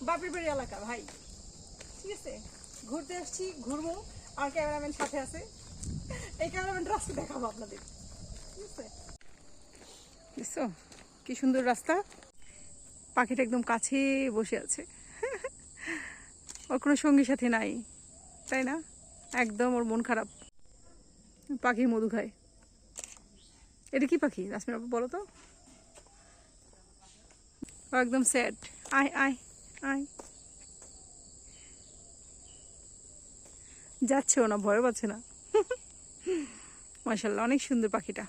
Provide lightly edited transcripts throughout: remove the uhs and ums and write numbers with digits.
বাপের বাড়ি এলাকা ভাই, ঠিক আছে? ঘুরতে আসছি, ঘুরবো, আর ক্যামেরাম্যান সাথে আছে। এই ক্যামেরাম্যান রাস্তা দেখাবো আপনাদের, ঠিক আছে? বুঝছো কি সুন্দর রাস্তা, পাখিটা একদম কাছে বসে আছে। ওর কোনো সঙ্গী সাথী নাই, তাই না? একদম ওর মন খারাপ, পাখি মধু খায়। এটা কি পাখি রাসমিন আপু বলো তো? ও একদম স্যাড। আয় আয় আয়, যাচ্ছে ও না, ভয় পাচ্ছে না। মাশাআল্লাহ অনেক সুন্দর পাখিটা।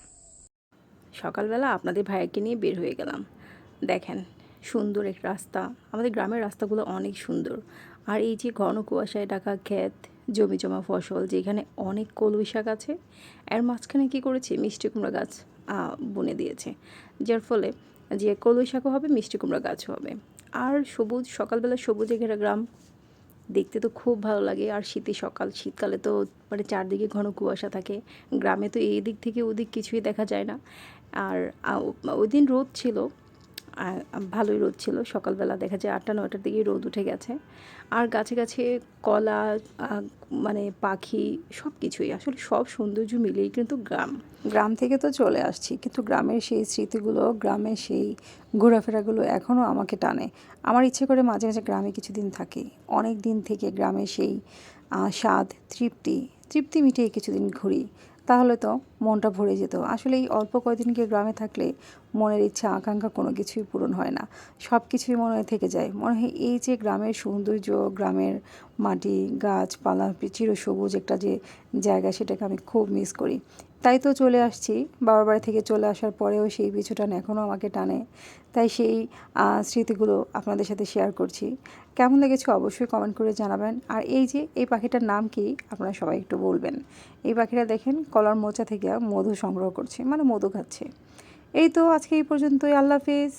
সকালবেলা আপনাদের ভাইয়াকে নিয়ে বের হয়ে গেলাম। দেখেন সুন্দর এক রাস্তা, আমাদের গ্রামের রাস্তাগুলো অনেক সুন্দর। আর এই যে ঘন কুয়াশায় ঢাকা ক্ষেত, জমি জমা ফসল, যেখানে অনেক কলমি শাক আছে, এর মাঝখানে কী করেছে মিষ্টি কুমড়া গাছ বুনে দিয়েছে, যার ফলে যে কলমি শাকও হবে, মিষ্টি কুমড়া গাছও হবে। আর সবুজ, সকালবেলা সবুজে ঘেরা গ্রাম, দেখতে তো খুব ভালো লাগে। আর শীতের সকাল, শীতকালে তো মানে চারদিকে ঘন কুয়াশা থাকে, গ্রামে তো এই দিক থেকে ওদিক কিছুই দেখা যায় না। আর ওই দিন রোদ ছিল, ভালোই রোদ ছিল, সকালবেলা দেখা যায় 8টা 9টার দিকেই রোদ উঠে গেছে। আর গাছে গাছে কলা, মানে পাখি, সব কিছুই আসলে সব সৌন্দর্য মিলেই কিন্তু গ্রাম। গ্রাম থেকে তো চলে আসছি, কিন্তু গ্রামের সেই স্মৃতিগুলো, গ্রামের সেই ঘোরাফেরাগুলো এখনও আমাকে টানে। আমার ইচ্ছে করে মাঝে মাঝে গ্রামে কিছুদিন থাকি, অনেক দিন থেকে গ্রামের সেই স্বাদ, তৃপ্তি মিটিয়ে কিছুদিন ঘুরি, তাহলে তো মনটা ভরে যেত। আসলে এই অল্প কয়দিনকে গ্রামে থাকলে মনের ইচ্ছা আকাঙ্ক্ষা কোনো কিছুই পূরণ হয় না, সব কিছুই মনে থেকে যায়। মনে হয় এই যে গ্রামের সৌন্দর্য, গ্রামের মাটি, গাছপালা, চিরসবুজ একটা যে জায়গা, সেটাকে আমি খুব মিস করি। তাই তো চলে আসছি, বাবার বাড়ি থেকে চলে আসার পরেও সেই পিছুটান এখনও আমাকে টানে। তাই সেই স্মৃতিগুলো আপনাদের সাথে শেয়ার করছি। কেমন লেগেছে অবশ্যই কমেন্ট করে জানাবেন। আর এই যে এই পাখিটার নাম কি আপনারা সবাই একটু বলবেন। এই পাখিটা দেখেন কলার মোচা থেকে মধু সংগ্রহ করছে, মানে মধু খাচ্ছে। এই তো আজকে এই পর্যন্তই, আল্লাহ হাফেজ।